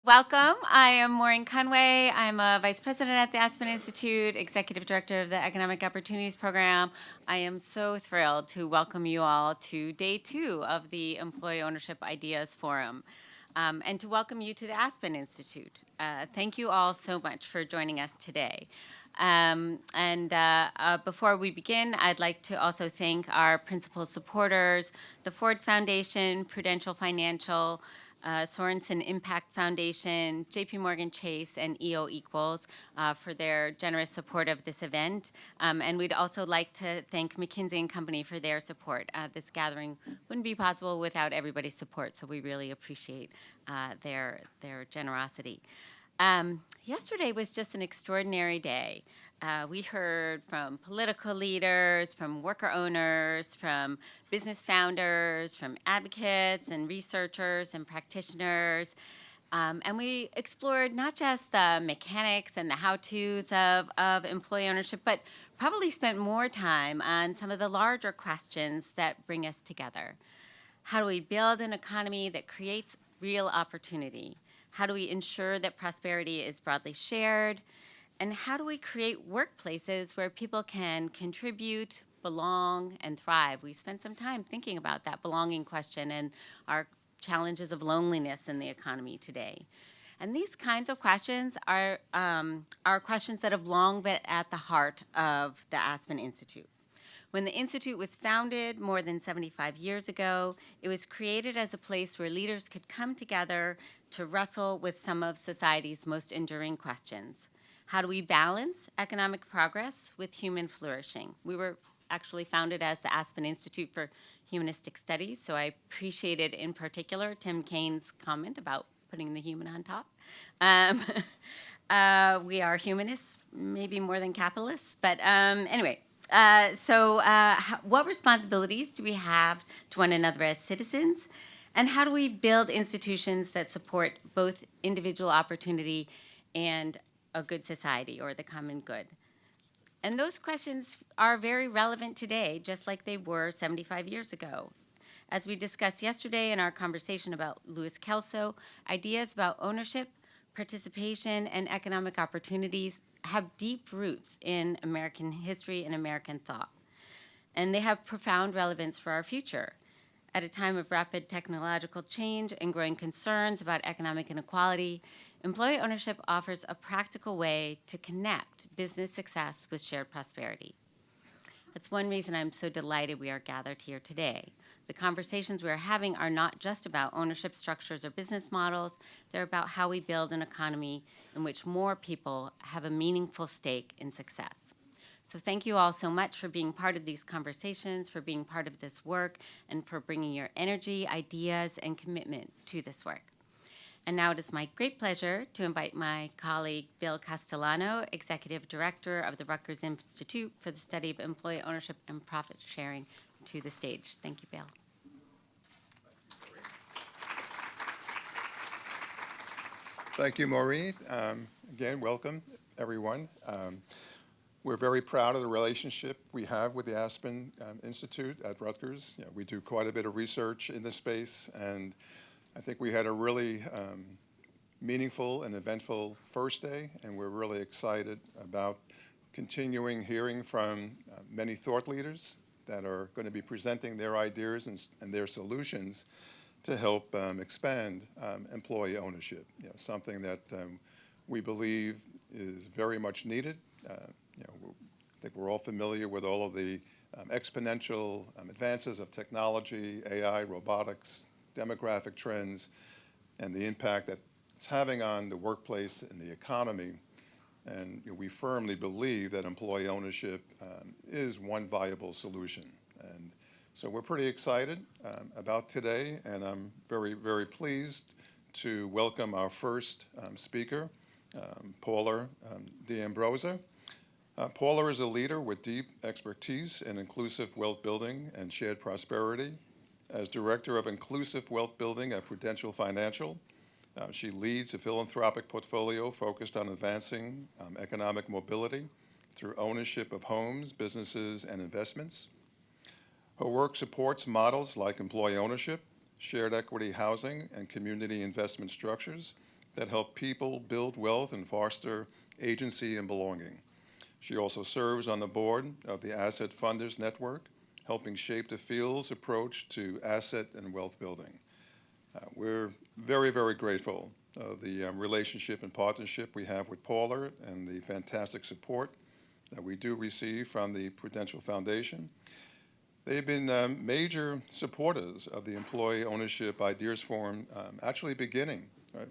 Welcome. I am Maureen Conway. I'm a vice president at the Aspen Institute, executive director of the Economic Opportunities Program. I am so thrilled to welcome you all to day 2 of the Employee Ownership Ideas Forum, and to welcome you to the Aspen Institute. Thank you all so much for joining us today. Before we begin, I'd like to also thank our principal supporters, the Ford Foundation, Prudential Financial, Sorensen Impact Foundation, JP Morgan Chase, and EO Equals for their generous support of this event. And we'd also like to thank McKinsey & Company for their support. This gathering wouldn't be possible without everybody's support, so we really appreciate their generosity. Yesterday was just an extraordinary day. We heard from political leaders, from worker owners, from business founders, from advocates and researchers and practitioners. And we explored not just the mechanics and the how-tos of employee ownership, but probably spent more time on some of the larger questions that bring us together. How do we build an economy that creates real opportunity? How do we ensure that prosperity is broadly shared? And how do we create workplaces where people can contribute, belong, and thrive? We spent some time thinking about that belonging question and our challenges of loneliness in the economy today. And these kinds of questions are questions that have long been at the heart of the Aspen Institute. When the Institute was founded more than 75 years ago, it was created as a place where leaders could come together to wrestle with some of society's most enduring questions. How do we balance economic progress with human flourishing? We were actually founded as the Aspen Institute for Humanistic Studies, so I appreciated in particular Tim Kaine's comment about putting the human on top. We are humanists, maybe more than capitalists, but anyway. What responsibilities do we have to one another as citizens? And how do we build institutions that support both individual opportunity and a good society or the common good? And those questions are very relevant today, just like they were 75 years ago. As we discussed yesterday in our conversation about Louis Kelso, ideas about ownership, participation, and economic opportunities have deep roots in American history and American thought. And they have profound relevance for our future. At a time of rapid technological change and growing concerns about economic inequality, employee ownership offers a practical way to connect business success with shared prosperity. That's one reason I'm so delighted we are gathered here today. The conversations we are having are not just about ownership structures or business models, they're about how we build an economy in which more people have a meaningful stake in success. So thank you all so much for being part of these conversations, for being part of this work, and for bringing your energy, ideas, and commitment to this work. And now it is my great pleasure to invite my colleague, Bill Castellano, Executive Director of the Rutgers Institute for the Study of Employee Ownership and Profit Sharing, to the stage. Thank you, Bill. Thank you, Maureen. Again, welcome, everyone. We're very proud of the relationship we have with the Aspen Institute at Rutgers. We do quite a bit of research in this space, and I think we had a really meaningful and eventful first day, and we're really excited about continuing hearing from many thought leaders that are going to be presenting their ideas and their solutions to help expand employee ownership, something that we believe is very much needed. I think we're all familiar with all of the exponential advances of technology, AI, robotics, demographic trends, and the impact that it's having on the workplace and the economy. And we firmly believe that employee ownership is one viable solution. And so we're pretty excited about today, and I'm very, very pleased to welcome our first speaker, Paula D'Ambrosa. Paula is a leader with deep expertise in inclusive wealth building and shared prosperity. As Director of Inclusive Wealth Building at Prudential Financial, she leads a philanthropic portfolio focused on advancing economic mobility through ownership of homes, businesses, and investments. Her work supports models like employee ownership, shared equity housing, and community investment structures that help people build wealth and foster agency and belonging. She also serves on the board of the Asset Funders Network, helping shape the field's approach to asset and wealth building. We're very, very grateful of the relationship and partnership we have with Paula and the fantastic support that we do receive from the Prudential Foundation. They've been major supporters of the Employee Ownership Ideas Forum, actually beginning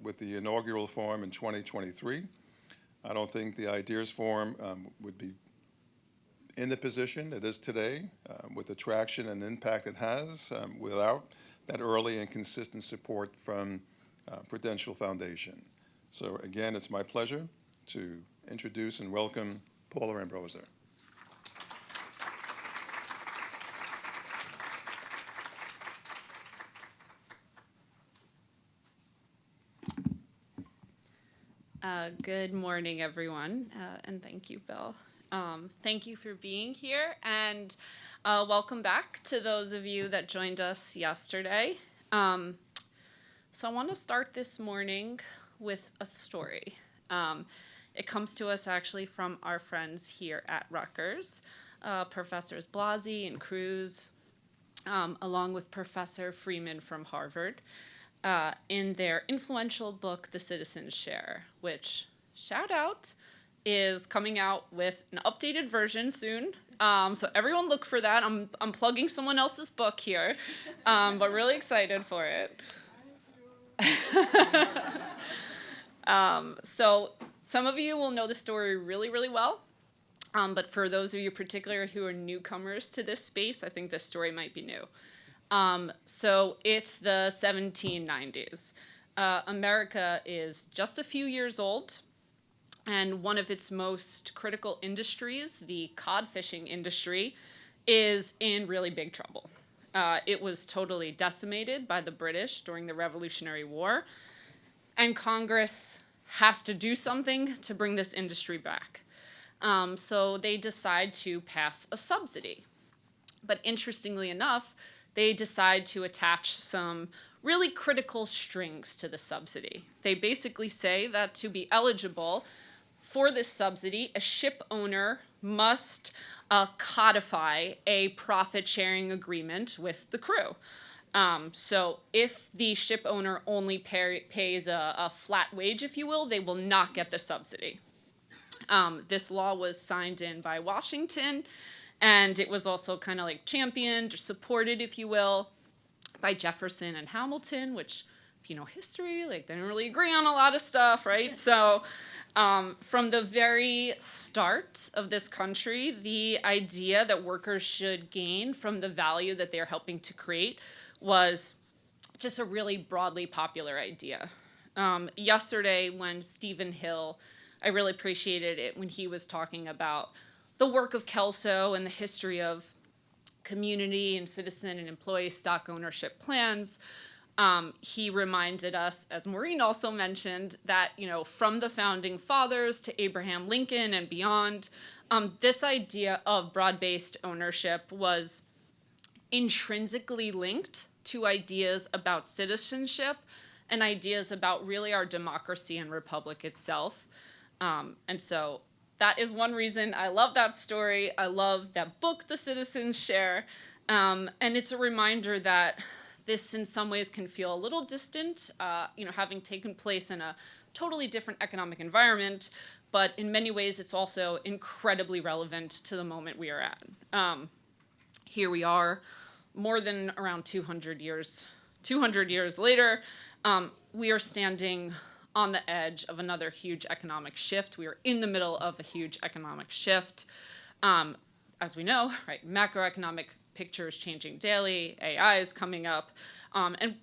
with the inaugural forum in 2023. I don't think the Ideas Forum would be in the position it is today, with the traction and impact it has, without that early and consistent support from Prudential Foundation. So again, it's my pleasure to introduce and welcome Paula D'Ambrosa. Good morning, everyone, and thank you, Bill. Thank you for being here, and welcome back to those of you that joined us yesterday. So I want to start this morning with a story. It comes to us actually from our friends here at Rutgers, Professors Blasey and Cruz, along with Professor Freeman from Harvard, in their influential book, The Citizen's Share, which, shout out, is coming out with an updated version soon. So everyone look for that. I'm plugging someone else's book here, but really excited for it. So some of you will know the story really, really well. But for those of you particularly who are newcomers to this space, I think this story might be new. So it's the 1790s. America is just a few years old, and one of its most critical industries, the cod fishing industry, is in really big trouble. It was totally decimated by the British during the Revolutionary War, and Congress has to do something to bring this industry back. So they decide to pass a subsidy. But interestingly enough, they decide to attach some really critical strings to the subsidy. They basically say that to be eligible for this subsidy, a ship owner must codify a profit-sharing agreement with the crew. So if the ship owner only pays a flat wage, if you will, they will not get the subsidy. This law was signed in by Washington, and it was also kind of like championed or supported, if you will, by Jefferson and Hamilton, which, if you know history, like they didn't really agree on a lot of stuff, right? So from the very start of this country, the idea that workers should gain from the value that they're helping to create was just a really broadly popular idea. Yesterday, when Stephen Hill, I really appreciated it when he was talking about the work of Kelso and the history of community and citizen and employee stock ownership plans. He reminded us, as Maureen also mentioned, that, you know, from the founding fathers to Abraham Lincoln and beyond, this idea of broad-based ownership was intrinsically linked to ideas about citizenship and ideas about really our democracy and republic itself. And so that is one reason I love that story. I love that book, The Citizen's Share. And it's a reminder that this in some ways can feel a little distant, having taken place in a totally different economic environment, but in many ways it's also incredibly relevant to the moment we are at. Here we are, more than around 200 years later, we are standing on the edge of another huge economic shift. We are in the middle of a huge economic shift. As we know, right, macroeconomic picture is changing daily, AI is coming up,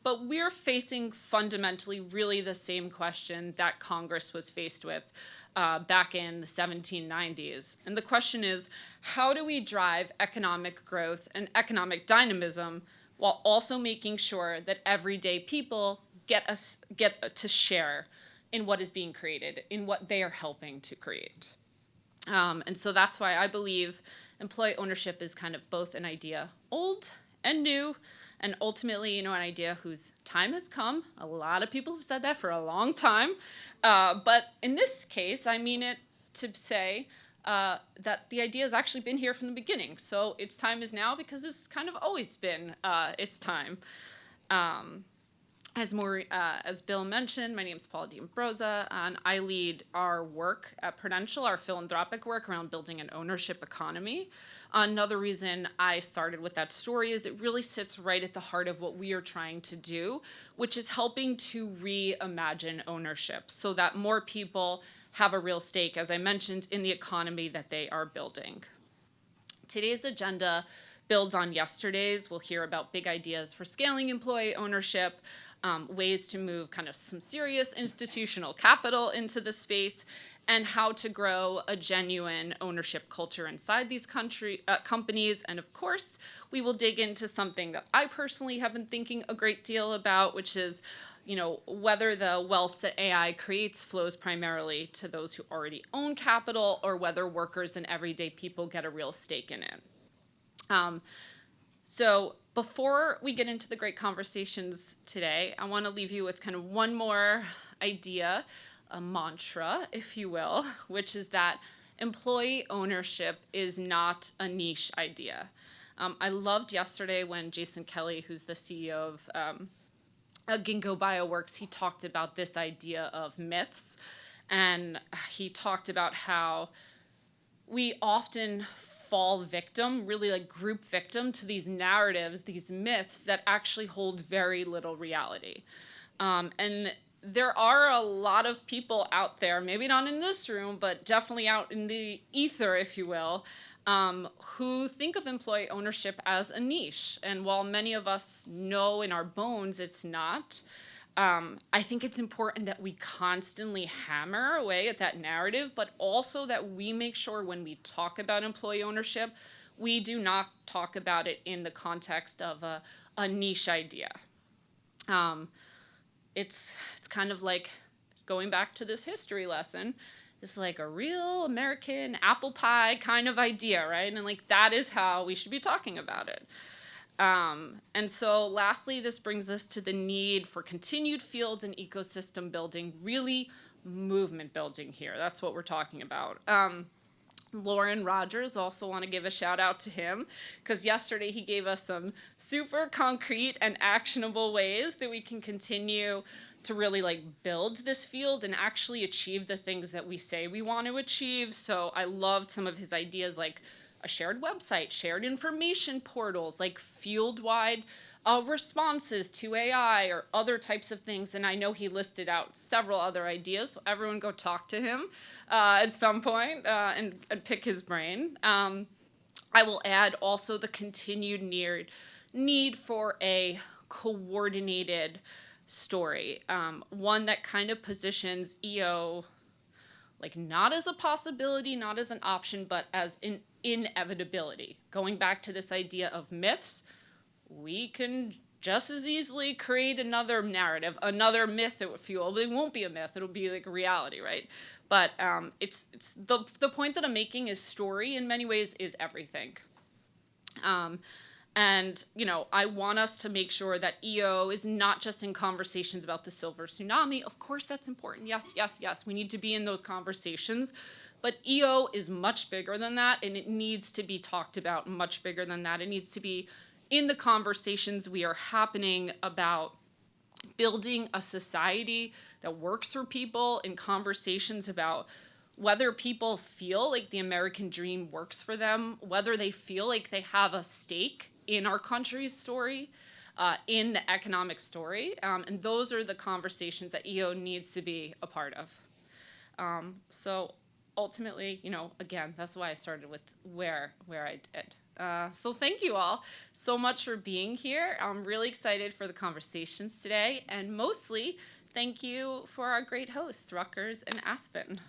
but we're facing fundamentally really the same question that Congress was faced with back in the 1790s. And the question is, how do we drive economic growth and economic dynamism while also making sure that everyday people get to share in what is being created, in what they are helping to create. And so that's why I believe employee ownership is kind of both an idea old and new, and ultimately, an idea whose time has come. A lot of people have said that for a long time, but in this case, I mean it to say that the idea has actually been here from the beginning. So its time is now because it's kind of always been its time. As Bill mentioned, my name is Paula D'Ambrosa, and I lead our work at Prudential, our philanthropic work around building an ownership economy. Another reason I started with that story is it really sits right at the heart of what we are trying to do, which is helping to reimagine ownership so that more people have a real stake, as I mentioned, in the economy that they are building. Today's agenda builds on yesterday's. We'll hear about big ideas for scaling employee ownership, ways to move kind of some serious institutional capital into the space, and how to grow a genuine ownership culture inside these companies. And of course, we will dig into something that I personally have been thinking a great deal about, which is whether the wealth that AI creates flows primarily to those who already own capital or whether workers and everyday people get a real stake in it. So before we get into the great conversations today, I want to leave you with kind of one more idea, a mantra, if you will, which is that employee ownership is not a niche idea. I loved yesterday when Jason Kelly, who's the CEO of Ginkgo Bioworks, he talked about this idea of myths, and he talked about how we often fall victim, really like group victim, to these narratives, these myths that actually hold very little reality. And there are a lot of people out there, maybe not in this room, but definitely out in the ether, if you will, who think of employee ownership as a niche. And while many of us know in our bones it's not, I think it's important that we constantly hammer away at that narrative, but also that we make sure when we talk about employee ownership, we do not talk about it in the context of a niche idea. It's kind of like going back to this history lesson. It's like a real American apple pie kind of idea, right? And like that is how we should be talking about it. And so lastly, this brings us to the need for continued field and ecosystem building, really movement building here. That's what we're talking about. Lauren Rogers, also want to give a shout out to him because yesterday he gave us some super concrete and actionable ways that we can continue to really like build this field and actually achieve the things that we say we want to achieve. So I loved some of his ideas, like a shared website, shared information portals, like field-wide responses to AI or other types of things. And I know he listed out several other ideas, so everyone go talk to him at some point and pick his brain. I will add also the continued need for a coordinated story, one that kind of positions EO like not as a possibility, not as an option, but as an inevitability. Going back to this idea of myths, we can just as easily create another narrative, another myth, if you will. It won't be a myth, it'll be like a reality, right? But it's the point that I'm making is story in many ways is everything. And, I want us to make sure that EO is not just in conversations about the silver tsunami. Of course, that's important. Yes, yes, yes. We need to be in those conversations. But EO is much bigger than that, and it needs to be talked about much bigger than that. It needs to be in the conversations we are happening about building a society that works for people, in conversations about whether people feel like the American dream works for them, whether they feel like they have a stake in our country's story, in the economic story. And those are the conversations that EO needs to be a part of. So ultimately, again, that's why I started with where I did. So thank you all so much for being here. I'm really excited for the conversations today. And mostly, thank you for our great hosts, Rutgers and Aspen.